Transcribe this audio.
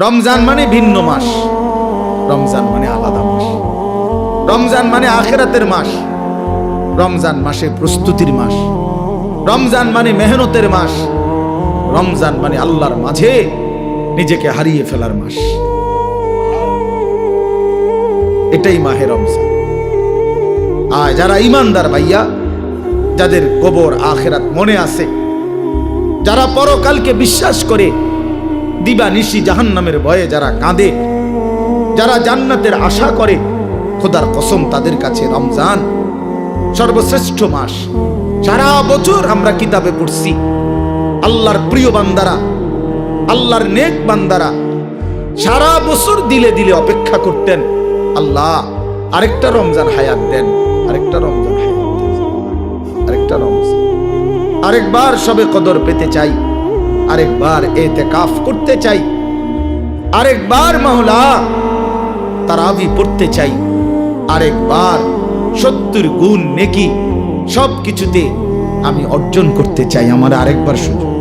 রমজান মানে ভিন্ন মাস, রমজান মানে আলাদা মাস, রমজান মানে আখিরাতের মাস, রমজান মাসে প্রস্তুতির মাস, রমজান মানে মেহনতের মাস, রমজান মানে আল্লাহর মাঝে নিজেকে হারিয়ে ফেলার মাস। এটাই মাহে রমজান। আর যারা ইমানদার ভাইয়া, যাদের কবর আখিরাত মনে আছে, যারা পরকালকে বিশ্বাস করে, দিবা নিশি জাহান্নামের ভয়ে যারা কাঁদে, যারা জান্নাতের আশা করে, খোদার কসম তাদের কাছে রমজান সর্বশ্রেষ্ঠ মাস। সারা বছর আমরা কিতাবে পড়ছি আল্লাহর প্রিয় বান্দারা, আল্লাহর নেক বান্দারা সারা বছর দিলে দিলে অপেক্ষা করতেন, আল্লাহ আরেকটা রমজান হায়াত দেন, আরেকটা রমজান হায়াত দেন, আরেকটা রমজান, আরেকবার সবে কদর পেতে চাই, আরেকবার ইতিকাফ করতে চাই, আরেকবার মাওলা তারাবি পড়তে চাই, আরেকবার 70 গুণ নেকি সব কিছুতে আমি অর্জন করতে চাই, আমার আরেকবার সুযোগ।